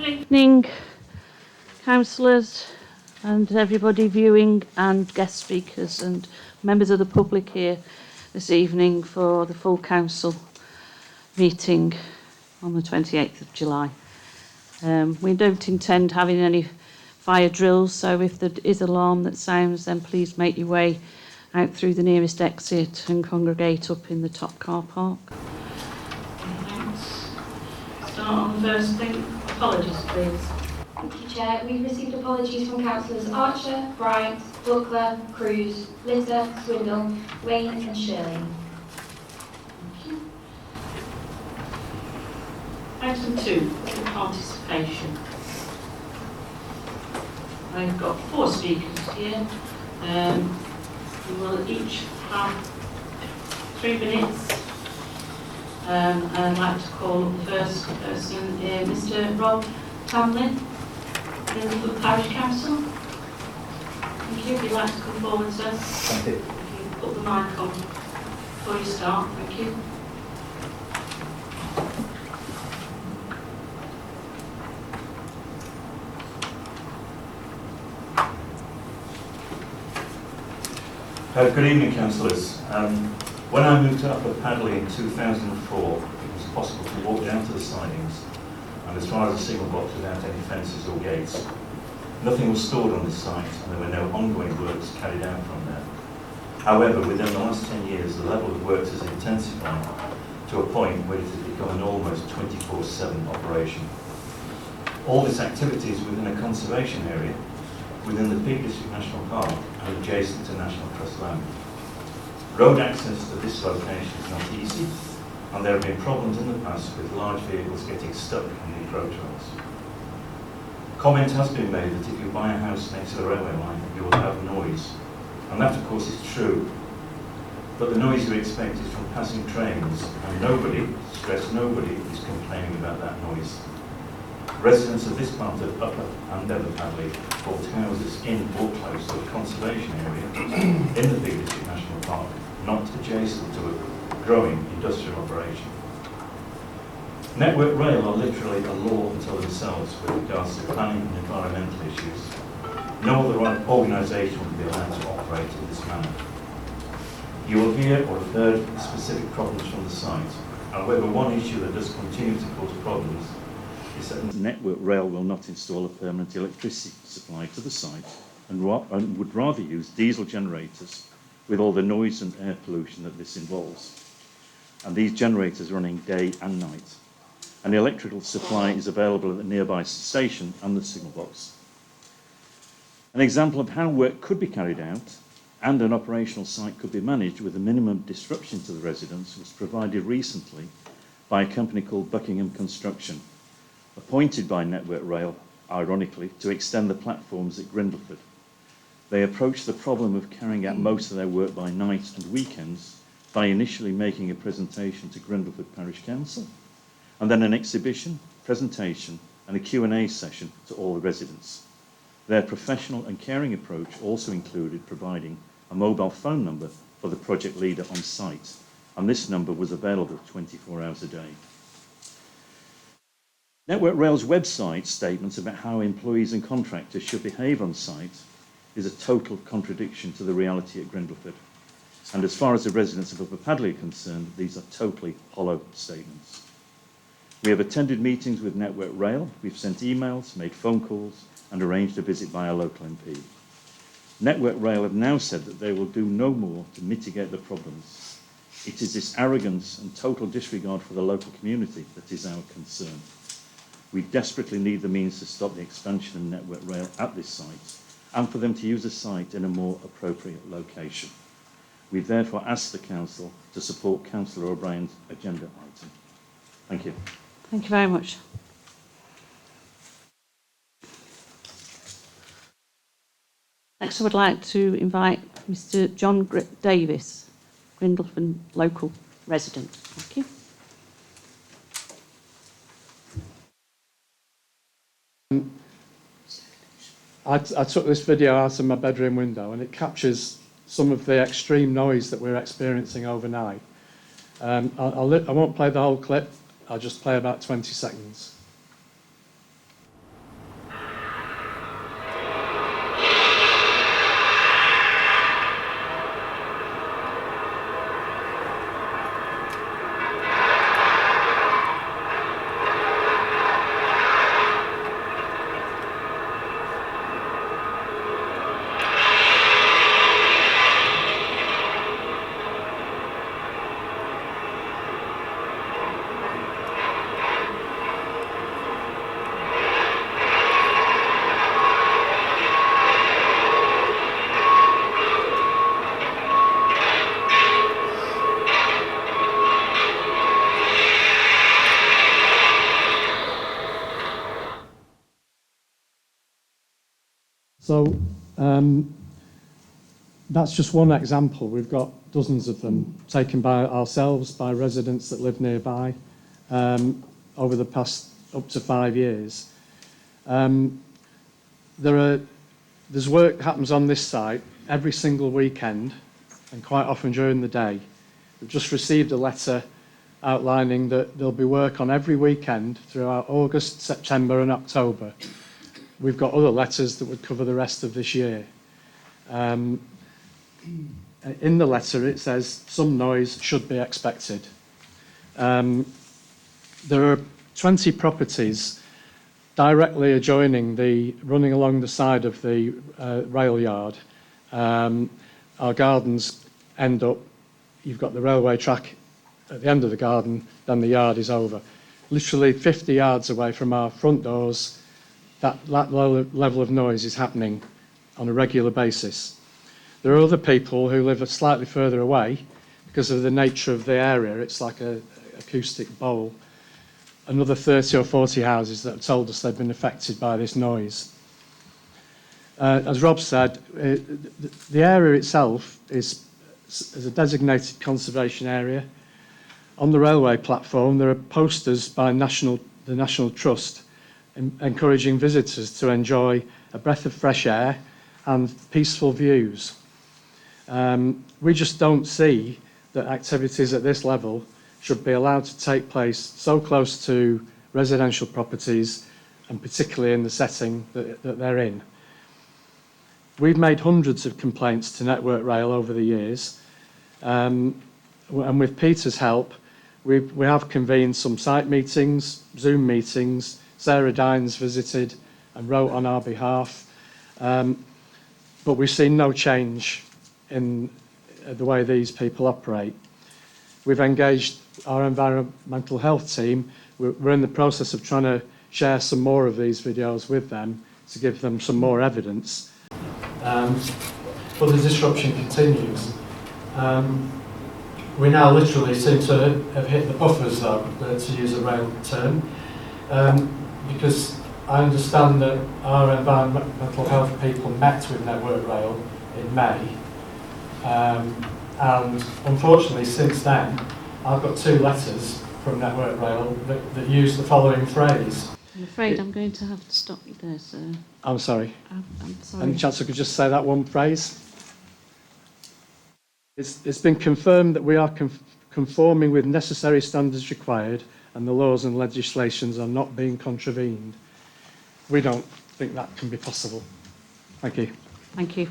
Evening, councillors and everybody viewing and guest speakers and members of the public here this evening for the full council meeting on the 28th of July. We don't intend having any fire drills, so if there is alarm that sounds, then please make your way out through the nearest exit and congregate up in the top car park. Thanks. Start on the first thing. Apologies, please. Thank you, Chair. We've received apologies from Councillors Archer, Bright, Buckler, Cruz, Litter, Swindle, Wayne and Shirley. Thank you. Item 2, public participation. I've got 4 speakers here. We will each have 3 minutes. I'd like to call the first person, Mr. Rob Tamlin, Grindleford Parish Council. Thank you. If you'd like to come forward, sir. Thank you. If you put the mic on before you start, thank you. Good evening, councillors. When I moved to Upper Padley in 2004, it was possible to walk down to the sidings and as far as the signal box without any fences or gates. Nothing was stored on this site and there were no ongoing works carried out from there. However, within the last 10 years, the level of works has intensified to a point where it has become an almost 24/7 operation. All this activity is within a conservation area, within the Peak District National Park and adjacent to National Trust land. Road access to this location is not easy, and there have been problems in the past with large vehicles getting stuck in the approach roads. Comment has been made that if you buy a house next to the railway line, you will have noise, and that of course is true, but the noise you expect is from passing trains, and nobody, stress nobody, is complaining about that noise. Residents of this part of Upper and Derbyshire Padley bought houses in or close to a conservation area in the Peak District National Park, not adjacent to a growing industrial operation. Network Rail are literally a law unto themselves with regards to planning and environmental issues. No other organisation would be allowed to operate in this manner. You will hear or have heard specific problems from the site. However, one issue that does continue to cause problems is that Network Rail will not install a permanent electricity supply to the site and would rather use diesel generators with all the noise and air pollution that this involves. And these generators are running day and night. An electrical supply is available at the nearby station and the signal box. An example of how work could be carried out and an operational site could be managed with a minimum disruption to the residents was provided recently by a company called Buckingham Construction, appointed by Network Rail, ironically, to extend the platforms at Grindleford. They approached the problem of carrying out most of their work by night and weekends by initially making a presentation to Grindleford Parish Council, and then an exhibition, presentation, and a Q&A session to all the residents. Their professional and caring approach also included providing a mobile phone number for the project leader on site, and this number was available 24 hours a day. Network Rail's website statements about how employees and contractors should behave on site is a total contradiction to the reality at Grindleford. And as far as the residents of Upper Padley are concerned, these are totally hollow statements. We have attended meetings with Network Rail, we've sent emails, made phone calls, and arranged a visit by our local MP. Network Rail have now said that they will do no more to mitigate the problems. It is this arrogance and total disregard for the local community that is our concern. We desperately need the means to stop the expansion of Network Rail at this site and for them to use the site in a more appropriate location. We therefore ask the Council to support Councillor O'Brien's agenda item. Thank you. Thank you very much. Next, I would like to invite Mr. John Davis, Grindleford local resident. Thank you. I took this video out of my bedroom window and it captures some of the extreme noise that we're experiencing overnight. I won't play the whole clip, I'll just play about 20 seconds. So that's just one example. We've got dozens of them taken by ourselves, by residents that live nearby, over the past up to 5 years. There's work happens on this site every single weekend and quite often during the day. We've just received a letter outlining that there'll be work on every weekend throughout August, September and October. We've got other letters that would cover the rest of this year. In the letter it says some noise should be expected. There are 20 properties directly adjoining running along the side of the rail yard. Our gardens end up, you've got the railway track at the end of the garden, then the yard is over. Literally 50 yards away from our front doors, that level of noise is happening on a regular basis. There are other people who live slightly further away because of the nature of the area. It's like an acoustic bowl. Another 30 or 40 houses that have told us they've been affected by this noise. As Rob said, the area itself is a designated conservation area. On the railway platform, there are posters by the National Trust encouraging visitors to enjoy a breath of fresh air and peaceful views. We just don't see that activities at this level should be allowed to take place so close to residential properties, and particularly in the setting that they're in. We've made hundreds of complaints to Network Rail over the years, and with Peter's help, we have convened some site meetings, Zoom meetings. Sarah Dines visited and wrote on our behalf, but we've seen no change in the way these people operate. We've engaged our environmental health team. We're in the process of trying to share some more of these videos with them to give them some more evidence. But the disruption continues. We now literally seem to have hit the buffers, though, to use a rail term, because I understand that our environmental health people met with Network Rail in May, and unfortunately since then I've got 2 letters from Network Rail that use the following phrase. I'm afraid I'm going to have to stop you there, sir. I'm sorry. I'm sorry. Any chance I could just say that one phrase? It's been confirmed that we are conforming with necessary standards required and the laws and legislations are not being contravened. We don't think that can be possible. Thank you. Thank you.